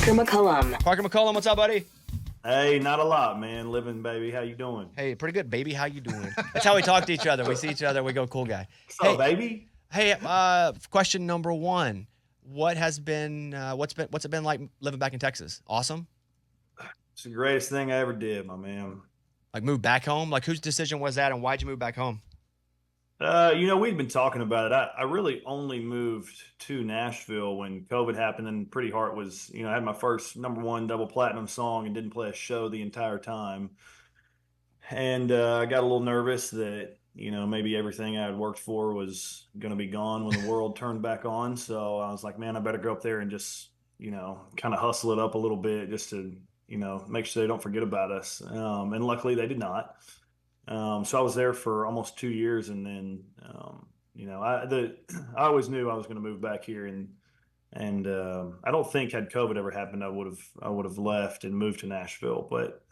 Parker McCollum. Parker McCollum, what's up, buddy? Hey, not a lot, man. Living, baby. How you doing? Hey, pretty good, baby. How you doing? That's how we talk to each other. We see each other, we go, cool guy. What's up, baby? Hey, question number one. What's it been like living back in Texas? Awesome? It's the greatest thing I ever did, my man. Like move back home? Like whose decision was that and why'd you move back home? We'd been talking about it. I really only moved to Nashville when COVID happened, and Pretty Heart was, I had my first #1 double platinum song and didn't play a show the entire time. And I got a little nervous that, maybe everything I had worked for was going to be gone when the world turned back on. So I was like, man, I better go up there and just, kind of hustle it up a little bit just to, make sure they don't forget about us. And luckily they did not. So I was there for almost 2 years, and then I always knew I was going to move back here, and I don't think had COVID ever happened, I would have left and moved to Nashville. But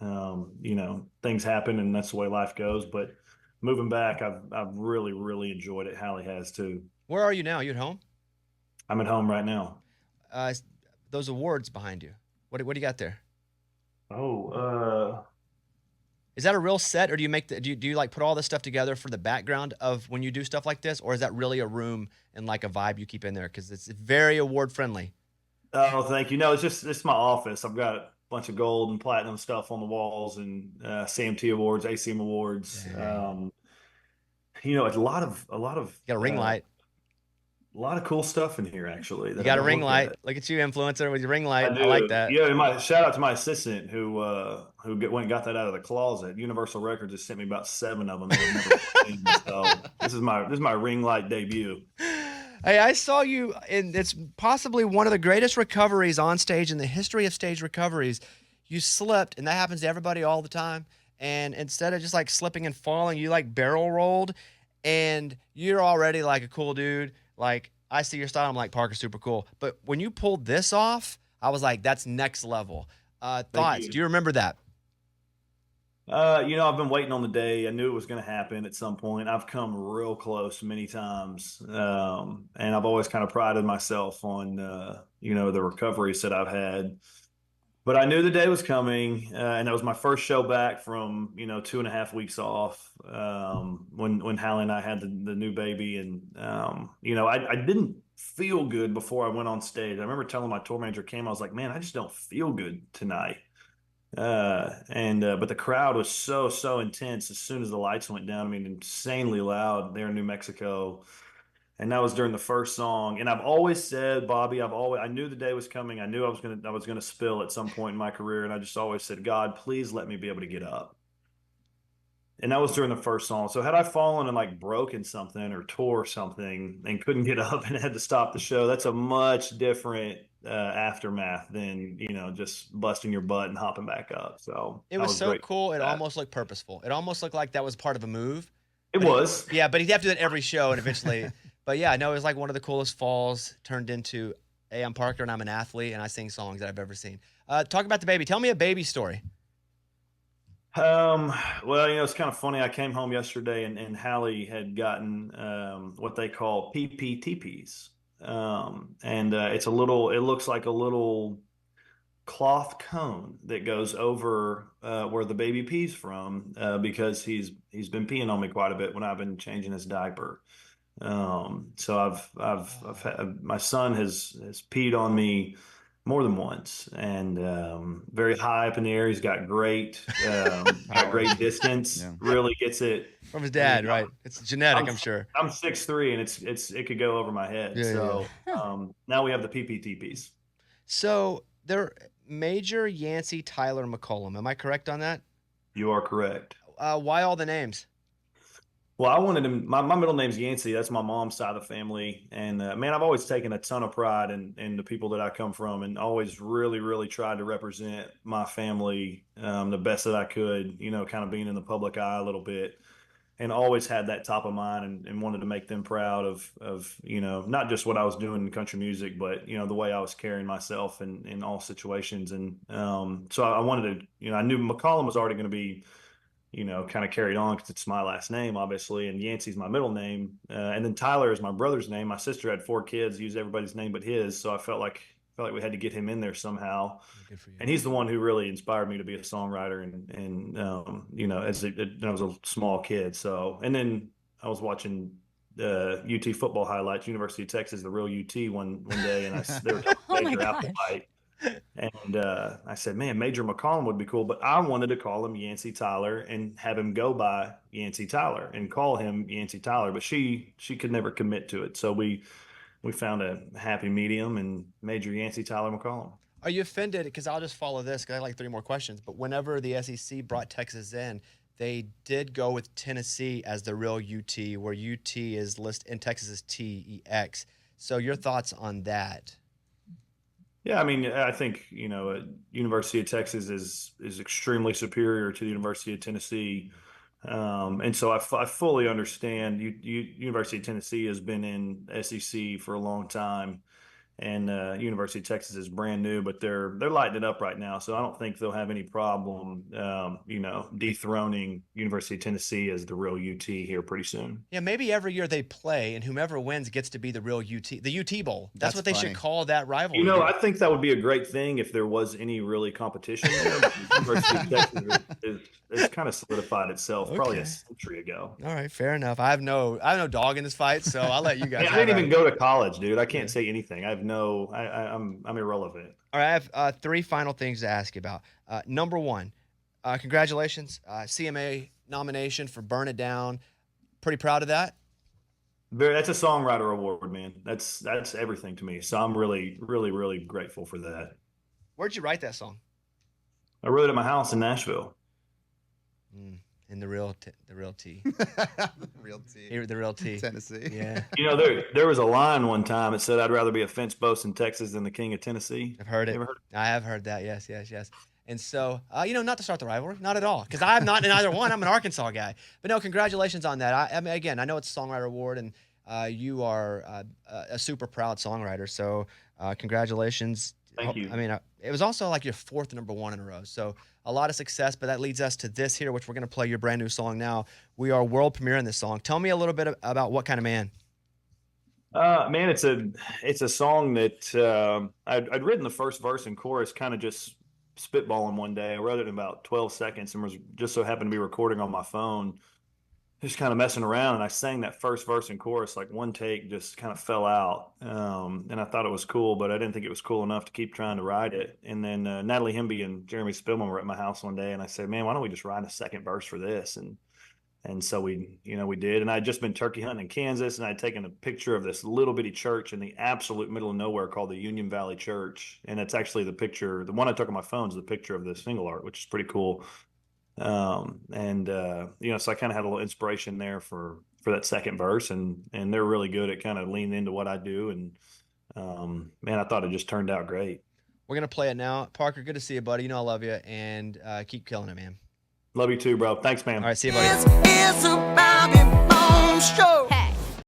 things happen, and that's the way life goes. But moving back, I've really really enjoyed it. Hallie has too. Where are you now? You at home? I'm at home right now. Those awards behind you. What do you got there? Is that a real set, or do you do you like put all this stuff together for the background of when you do stuff like this, or is that really a room and like a vibe you keep in there? Because it's very award friendly. Oh, thank you. No, it's my office. I've got a bunch of gold and platinum stuff on the walls, and CMT awards, ACM awards. It's a lot of. You got a ring light. A lot of cool stuff in here, actually. You got a ring light. Look at you, influencer, with your ring light. I like that. Yeah, shout out to my assistant who went and got that out of the closet. Universal Records just sent me about 7 of them. That I've never seen. So this is my ring light debut. Hey, I saw you, and it's possibly one of the greatest recoveries on stage in the history of stage recoveries. You slipped, and that happens to everybody all the time. And instead of just like slipping and falling, you like barrel rolled, and you're already like a cool dude. Like, I see your style, I'm like, Parker's super cool. But when you pulled this off, I was like, that's next level. Thoughts? Do you remember that? I've been waiting on the day. I knew it was going to happen at some point. I've come real close many times. And I've always kind of prided myself on, the recoveries that I've had. But I knew the day was coming, and that was my first show back from 2.5 weeks off when Hallie and I had the new baby, and I didn't feel good before I went on stage. I remember telling my tour manager Cam, I was like, man, I just don't feel good tonight. But the crowd was so intense as soon as the lights went down. I mean, insanely loud there in New Mexico. And that was during the first song. And I've always said, Bobby, I knew the day was coming. I knew I was gonna spill at some point in my career. And I just always said, God, please let me be able to get up. And that was during the first song. So had I fallen and like broken something or tore something and couldn't get up and had to stop the show, that's a much different aftermath than, just busting your butt and hopping back up. So it was so cool. It almost looked purposeful. It almost looked like that was part of a move. It was. Yeah, but he'd have to do it every show, and eventually. But yeah, no, it was like one of the coolest falls turned into, hey, I'm Parker and I'm an athlete and I sing songs that I've ever seen. Talk about the baby. Tell me a baby story. Well, it's kind of funny. I came home yesterday and Hallie had gotten what they call PPTPs. It looks like a little cloth cone that goes over where the baby pees from because he's been peeing on me quite a bit when I've been changing his diaper. So I've had, my son has peed on me more than once, and very high up in the air. He's got great distance. Yeah. Really gets it from his dad, right? It's genetic, I'm sure. I'm 6'3", and it could go over my head. Yeah, now we have the PPTPs. So they're Major Yancey Tyler McCollum. Am I correct on that? You are correct. Why all the names? Well, I wanted him. My middle name's Yancey. That's my mom's side of the family. And man, I've always taken a ton of pride in the people that I come from, and always really, really tried to represent my family the best that I could, kind of being in the public eye a little bit, and always had that top of mind and wanted to make them proud of not just what I was doing in country music, but, the way I was carrying myself in all situations. And so I wanted to, I knew McCollum was already going to be, kind of carried on because it's my last name, obviously, and Yancey's my middle name. And then Tyler is my brother's name. My sister had 4 kids, used everybody's name but his. So I felt like felt like we had to get him in there somehow. Good for you. And he's the one who really inspired me to be a songwriter. And you know, as I was a small kid. So, and then I was watching UT football highlights, University of Texas, the real UT one day, and they were talking Major Applewhite. And I said, man, Major McCollum would be cool, but I wanted to call him Yancey Tyler and have him go by Yancey Tyler and call him Yancey Tyler, but she could never commit to it. So we found a happy medium and Major Yancey Tyler McCollum. Are you offended? Because I'll just follow this because I have like 3 more questions. But whenever the SEC brought Texas in, they did go with Tennessee as the real UT, where UT is listed in Texas is TEX. So your thoughts on that? Yeah, I mean, I think, you know, University of Texas is extremely superior to the University of Tennessee. And so I fully understand University of Tennessee has been in SEC for a long time, and University of Texas is brand new, but they're lighting it up right now. So I don't think they'll have any problem, you know, dethroning University of Tennessee as the real UT here pretty soon. Yeah, maybe every year they play, and whomever wins gets to be the real UT, the UT Bowl. That's what they should call that rivalry. You know, I think that would be a great thing if there was any really competition there. University of Texas is kind of solidified itself probably a century ago. All right, fair enough. I have no dog in this fight, so I'll let you guys. I didn't even go to college, dude. I can't say anything. I'm irrelevant. All right, I have 3 final things to ask you about. Number 1, congratulations, CMA nomination for "Burn It Down." Pretty proud of that. That's a songwriter award, man. That's everything to me. So I'm really, really, really grateful for that. Where'd you write that song? I wrote it at my house in Nashville. In the real T. The real T. The real T. Tennessee. Yeah. You know, there was a line one time that said, "I'd rather be a fence post in Texas than the king of Tennessee." I've heard it. You ever heard it? I have heard that. Yes. And so, you know, not to start the rivalry, not at all, because I'm not in either one. I'm an Arkansas guy. But no, congratulations on that. I mean, again, I know it's a songwriter award, and you are a super proud songwriter. So congratulations. Thank you. I mean, it was also like your 4th number 1 in a row. So a lot of success, but that leads us to this here, which we're going to play your brand new song now. We are world premiering this song. Tell me a little bit about What Kind of Man. Man, it's a song that I'd written the first verse and chorus kind of just spitballing one day. I wrote it in about 12 seconds and was just so happened to be recording on my phone, just kind of messing around. And I sang that first verse and chorus, like one take, just kind of fell out. And I thought it was cool, but I didn't think it was cool enough to keep trying to write it. And then Natalie Hemby and Jeremy Spillman were at my house one day, and I said, man, why don't we just write a second verse for this? And so we did. And I'd just been turkey hunting in Kansas, and I'd taken a picture of this little bitty church in the absolute middle of nowhere called the Union Valley Church. And it's actually the picture, the one I took on my phone is the picture of the single art, which is pretty cool. You know, so I kind of had a little inspiration there for that second verse, and they're really good at kind of leaning into what I do. And man, I thought it just turned out great. We're going to play it now. Parker, good to see you, buddy. You know I love you, and keep killing it, man. Love you too, bro. Thanks, man. All right, see you, buddy. It's a Bobby Bones show.